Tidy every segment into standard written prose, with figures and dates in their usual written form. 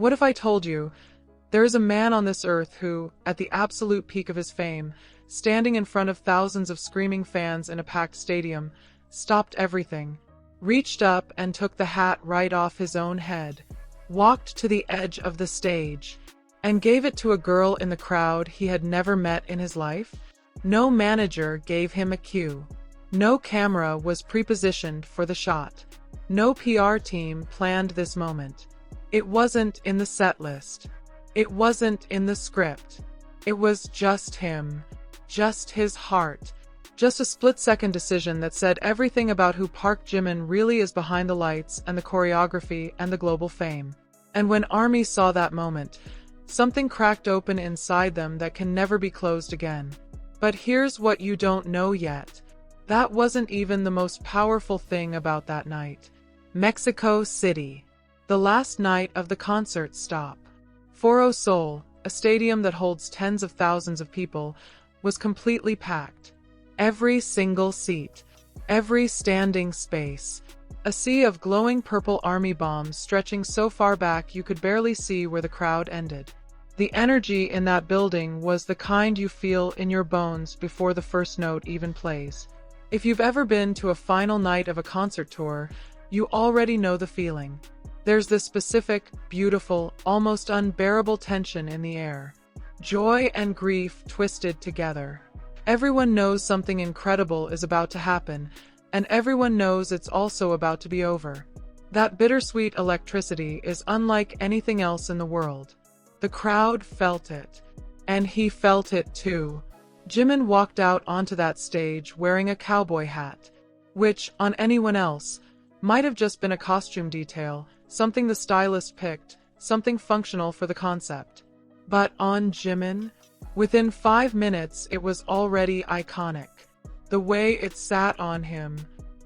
What if I told you, there is a man on this earth who, at the absolute peak of his fame, standing in front of thousands of screaming fans in a packed stadium, stopped everything, reached up and took the hat right off his own head, walked to the edge of the stage, and gave it to a girl in the crowd he had never met in his life? No manager gave him a cue. No camera was prepositioned for the shot. No PR team planned this moment. It wasn't in the set list. It wasn't in the script. It was just him. Just his heart. Just a split-second decision that said everything about who Park Jimin really is behind the lights and the choreography and the global fame. And when ARMY saw that moment, something cracked open inside them that can never be closed again. But here's what you don't know yet. That wasn't even the most powerful thing about that night. Mexico City. The last night of the concert stop. Foro Sol, a stadium that holds tens of thousands of people, was completely packed. Every single seat, every standing space, a sea of glowing purple ARMY bombs stretching so far back you could barely see where the crowd ended. The energy in that building was the kind you feel in your bones before the first note even plays. If you've ever been to a final night of a concert tour, you already know the feeling. There's this specific, beautiful, almost unbearable tension in the air. Joy and grief twisted together. Everyone knows something incredible is about to happen, and everyone knows it's also about to be over. That bittersweet electricity is unlike anything else in the world. The crowd felt it. And he felt it too. Jimin walked out onto that stage wearing a cowboy hat, which, on anyone else, might have just been a costume detail, something the stylist picked, something functional for the concept. But on Jimin, within 5 minutes it was already iconic. The way it sat on him,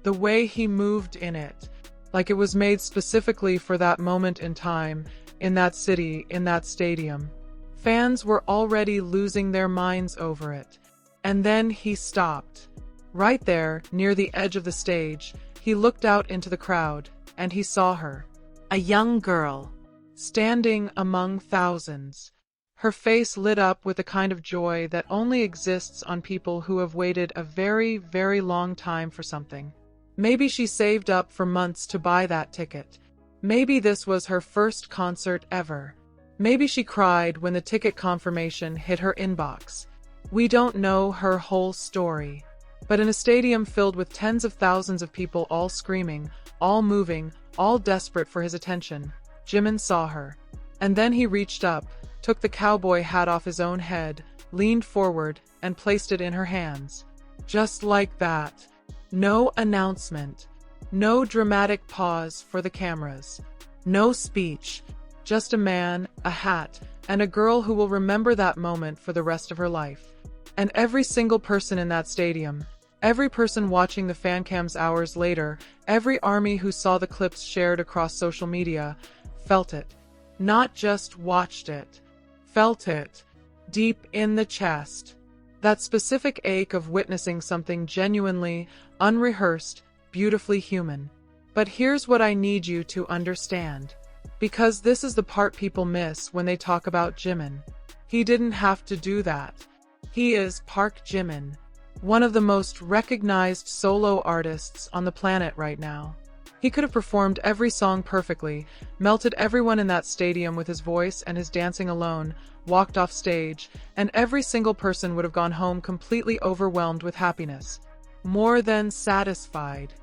the way he moved in it, like it was made specifically for that moment in time, in that city, in that stadium. Fans were already losing their minds over it. And then he stopped. Right there, near the edge of the stage, he looked out into the crowd, and he saw her. A young girl, standing among thousands. Her face lit up with a kind of joy that only exists on people who have waited a very, very long time for something. Maybe she saved up for months to buy that ticket. Maybe this was her first concert ever. Maybe she cried when the ticket confirmation hit her inbox. We don't know her whole story. But in a stadium filled with tens of thousands of people all screaming, all moving, all desperate for his attention, Jimin saw her. And then he reached up, took the cowboy hat off his own head, leaned forward, and placed it in her hands. Just like that. No announcement. No dramatic pause for the cameras. No speech. Just a man, a hat, and a girl who will remember that moment for the rest of her life. And every single person in that stadium, every person watching the Fancams hours later, every ARMY who saw the clips shared across social media, felt it. Not just watched it. Felt it. Deep in the chest. That specific ache of witnessing something genuinely, unrehearsed, beautifully human. But here's what I need you to understand. Because this is the part people miss when they talk about Jimin. He didn't have to do that. He is Park Jimin, one of the most recognized solo artists on the planet right now. He could have performed every song perfectly, melted everyone in that stadium with his voice and his dancing alone, walked off stage, and every single person would have gone home completely overwhelmed with happiness. More than satisfied.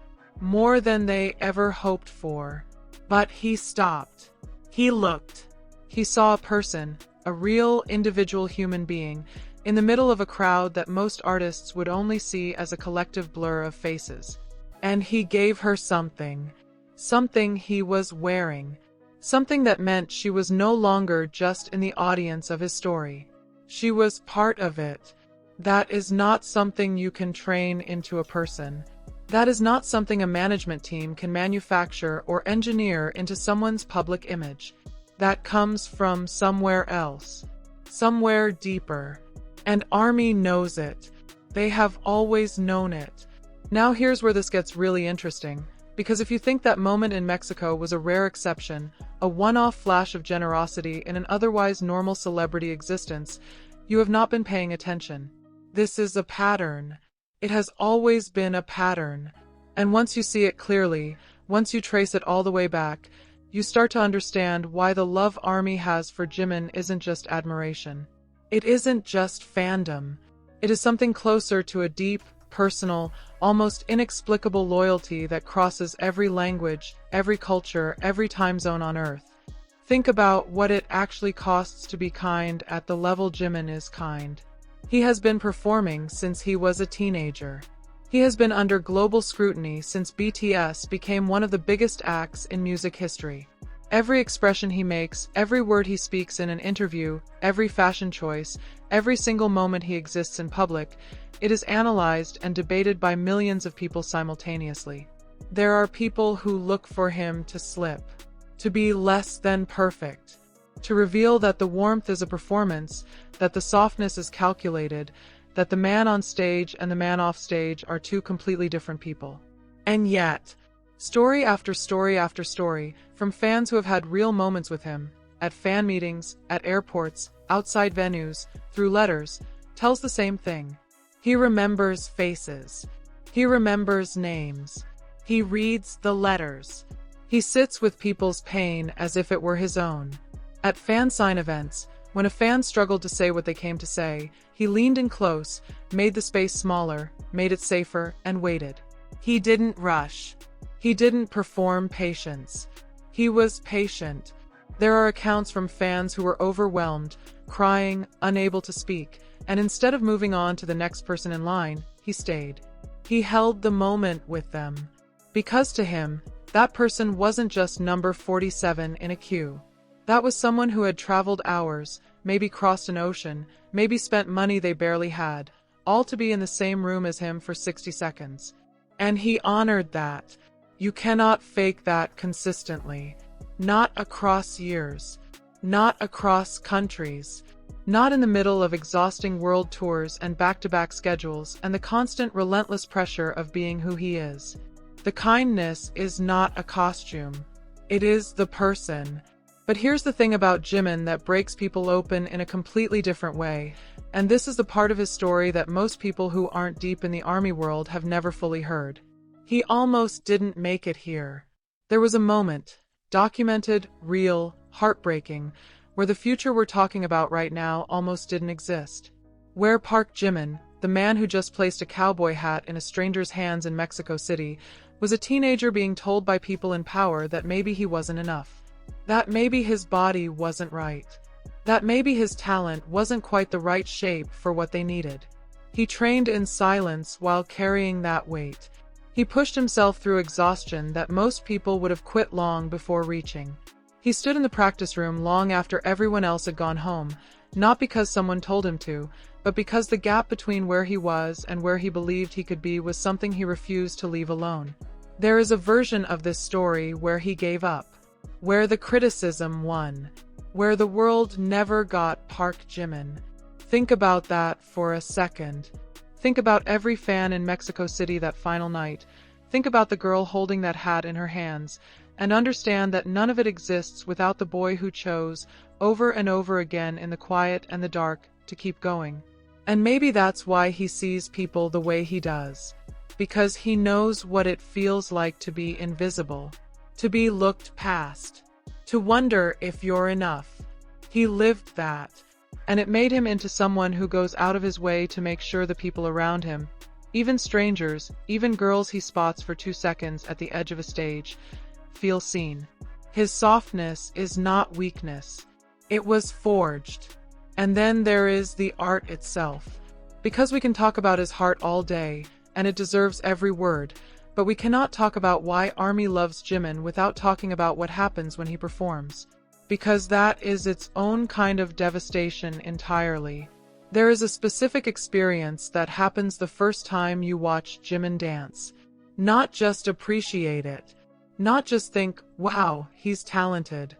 More than they ever hoped for. But he stopped. He looked. He saw a person, a real individual human being, in the middle of a crowd that most artists would only see as a collective blur of faces. And he gave her something. Something he was wearing. Something that meant she was no longer just in the audience of his story. She was part of it. That is not something you can train into a person. That is not something a management team can manufacture or engineer into someone's public image. That comes from somewhere else. Somewhere deeper. And ARMY knows it. They have always known it. Now here's where this gets really interesting. Because if you think that moment in Mexico was a rare exception, a one-off flash of generosity in an otherwise normal celebrity existence, you have not been paying attention. This is a pattern. It has always been a pattern. And once you see it clearly, once you trace it all the way back, you start to understand why the love ARMY has for Jimin isn't just admiration. It isn't just fandom. It is something closer to a deep, personal, almost inexplicable loyalty that crosses every language, every culture, every time zone on Earth. Think about what it actually costs to be kind at the level Jimin is kind. He has been performing since he was a teenager. He has been under global scrutiny since BTS became one of the biggest acts in music history. Every expression he makes, every word he speaks in an interview, every fashion choice, every single moment he exists in public, it is analyzed and debated by millions of people simultaneously. There are people who look for him to slip, to be less than perfect, to reveal that the warmth is a performance, that the softness is calculated, that the man on stage and the man off stage are two completely different people. And yet, story after story after story, from fans who have had real moments with him, at fan meetings, at airports, outside venues, through letters, tells the same thing. He remembers faces. He remembers names. He reads the letters. He sits with people's pain as if it were his own. At fan sign events, when a fan struggled to say what they came to say, he leaned in close, made the space smaller, made it safer, and waited. He didn't rush. He didn't perform patience. He was patient. There are accounts from fans who were overwhelmed, crying, unable to speak, and instead of moving on to the next person in line, he stayed. He held the moment with them. Because to him, that person wasn't just number 47 in a queue. That was someone who had traveled hours, maybe crossed an ocean, maybe spent money they barely had, all to be in the same room as him for 60 seconds. And he honored that. You cannot fake that consistently. Not across years. Not across countries. Not in the middle of exhausting world tours and back-to-back schedules and the constant relentless pressure of being who he is. The kindness is not a costume. It is the person. But here's the thing about Jimin that breaks people open in a completely different way, and this is the part of his story that most people who aren't deep in the ARMY world have never fully heard. He almost didn't make it here. There was a moment, documented, real, heartbreaking, where the future we're talking about right now almost didn't exist. Where Park Jimin, the man who just placed a cowboy hat in a stranger's hands in Mexico City, was a teenager being told by people in power that maybe he wasn't enough. That maybe his body wasn't right. That maybe his talent wasn't quite the right shape for what they needed. He trained in silence while carrying that weight. He pushed himself through exhaustion that most people would have quit long before reaching. He stood in the practice room long after everyone else had gone home, not because someone told him to, but because the gap between where he was and where he believed he could be was something he refused to leave alone. There is a version of this story where he gave up. Where the criticism won. Where the world never got Park Jimin. Think about that for a second. Think about every fan in Mexico City that final night. Think about the girl holding that hat in her hands, and understand that none of it exists without the boy who chose, over and over again in the quiet and the dark, to keep going. And maybe that's why he sees people the way he does. Because he knows what it feels like to be invisible. To be looked past. To wonder if you're enough. He lived that. And it made him into someone who goes out of his way to make sure the people around him, even strangers, even girls he spots for 2 seconds at the edge of a stage, feel seen. His softness is not weakness. It was forged. And then there is the art itself. Because we can talk about his heart all day, and it deserves every word, but we cannot talk about why ARMY loves Jimin without talking about what happens when he performs. Because that is its own kind of devastation entirely. There is a specific experience that happens the first time you watch Jimin dance. Not just appreciate it. Not just think, wow, he's talented.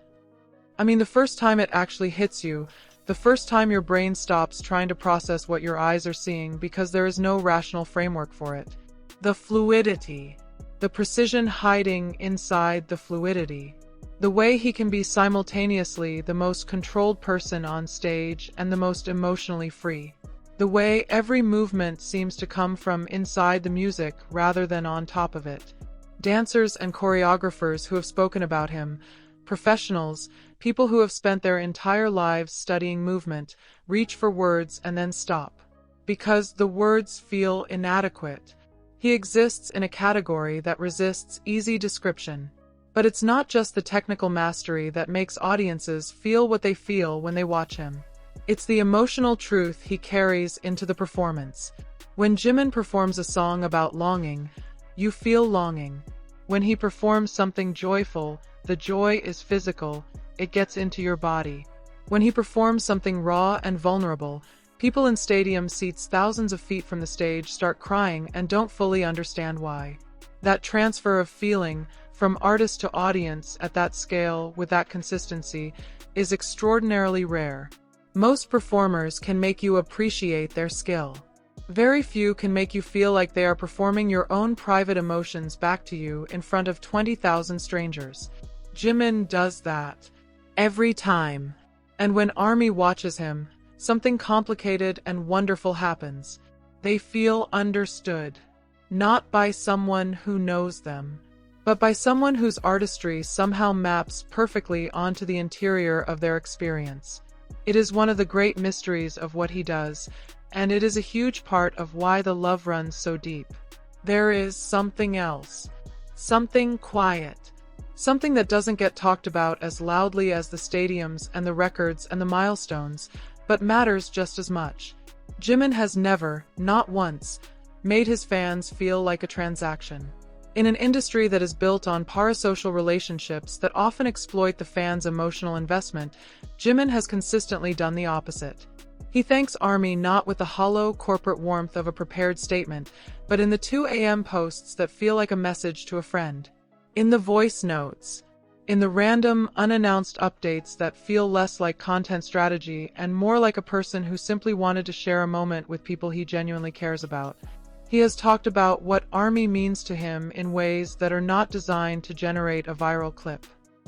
I mean, the first time it actually hits you, the first time your brain stops trying to process what your eyes are seeing because there is no rational framework for it. The fluidity. the precision hiding inside the fluidity, the way he can be simultaneously the most controlled person on stage and the most emotionally free, the way every movement seems to come from inside the music rather than on top of it. Dancers and choreographers who have spoken about him, professionals, people who have spent their entire lives studying movement, reach for words and then stop, because the words feel inadequate. He exists in a category that resists easy description. But it's not just the technical mastery that makes audiences feel what they feel when they watch him. It's the emotional truth he carries into the performance. When Jimin performs a song about longing, you feel longing. When he performs something joyful, the joy is physical, it gets into your body. When he performs something raw and vulnerable, people in stadium seats thousands of feet from the stage start crying and don't fully understand why. That transfer of feeling from artist to audience at that scale with that consistency is extraordinarily rare. Most performers can make you appreciate their skill. Very few can make you feel like they are performing your own private emotions back to you in front of 20,000 strangers. Jimin does that. Every time. And when ARMY watches him, something complicated and wonderful happens. They feel understood. Not by someone who knows them, but by someone whose artistry somehow maps perfectly onto the interior of their experience. It is one of the great mysteries of what he does, and it is a huge part of why the love runs so deep. There is something else. Something quiet. Something that doesn't get talked about as loudly as the stadiums and the records and the milestones, but matters just as much. Jimin has never, not once, made his fans feel like a transaction. In an industry that is built on parasocial relationships that often exploit the fans' emotional investment, Jimin has consistently done the opposite. He thanks ARMY not with the hollow corporate warmth of a prepared statement, but in the 2 a.m. posts that feel like a message to a friend. In the voice notes. In the random, unannounced updates that feel less like content strategy and more like a person who simply wanted to share a moment with people he genuinely cares about. He has talked about what ARMY means to him in ways that are not designed to generate a viral clip.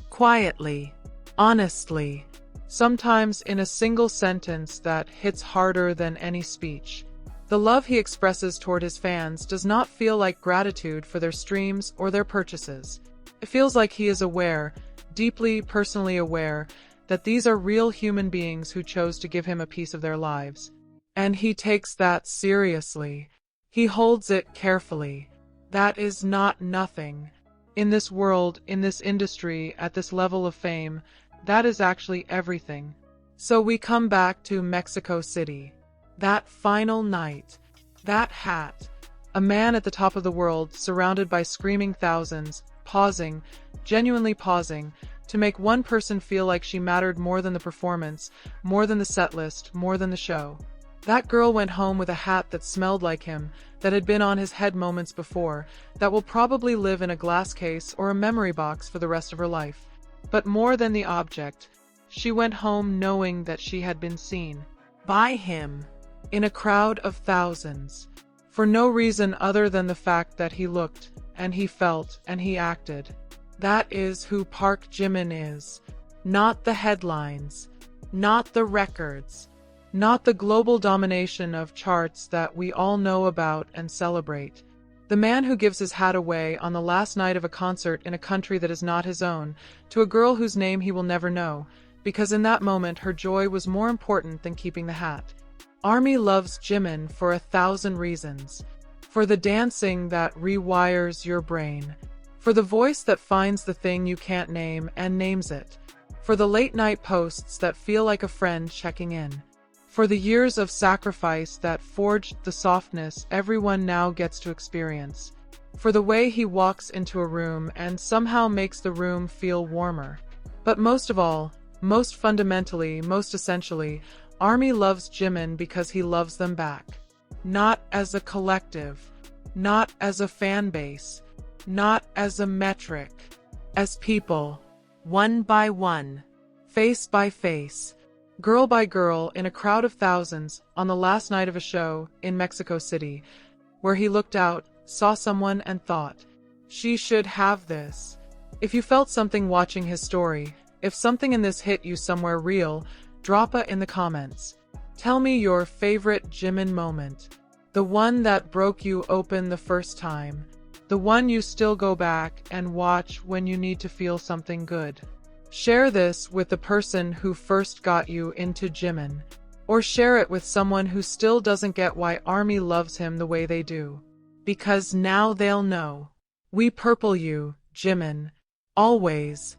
Quietly, honestly, sometimes in a single sentence that hits harder than any speech. The love he expresses toward his fans does not feel like gratitude for their streams or their purchases. It feels like he is aware, deeply personally aware, that these are real human beings who chose to give him a piece of their lives. And he takes that seriously. He holds it carefully. That is not nothing. In this world, in this industry, at this level of fame, that is actually everything. So we come back to Mexico City. That final night. That hat. A man at the top of the world, surrounded by screaming thousands, pausing, genuinely pausing, to make one person feel like she mattered more than the performance, more than the set list, more than the show. That girl went home with a hat that smelled like him, that had been on his head moments before, that will probably live in a glass case or a memory box for the rest of her life. But more than the object, she went home knowing that she had been seen. By him. In a crowd of thousands. For no reason other than the fact that he looked, and he felt, and he acted. That is who Park Jimin is. Not the headlines. Not the records. Not the global domination of charts that we all know about and celebrate. The man who gives his hat away on the last night of a concert in a country that is not his own, to a girl whose name he will never know, because in that moment her joy was more important than keeping the hat. ARMY loves Jimin for 1,000 reasons. For the dancing that rewires your brain. For the voice that finds the thing you can't name and names it. For the late-night posts that feel like a friend checking in. For the years of sacrifice that forged the softness everyone now gets to experience. For the way he walks into a room and somehow makes the room feel warmer. But most of all, most fundamentally, most essentially, ARMY loves Jimin because he loves them back. Not as a collective. Not as a fan base. Not as a metric. As people. One by one. Face by face. Girl by girl, in a crowd of thousands, on the last night of a show in Mexico City, where he looked out, saw someone and thought, She should have this. If you felt something watching his story, if something in this hit you somewhere real, drop it in the comments. Tell me your favorite Jimin moment. The one that broke you open the first time. The one you still go back and watch when you need to feel something good. Share this with the person who first got you into Jimin. Or share it with someone who still doesn't get why ARMY loves him the way they do. Because now they'll know. We purple you, Jimin. Always.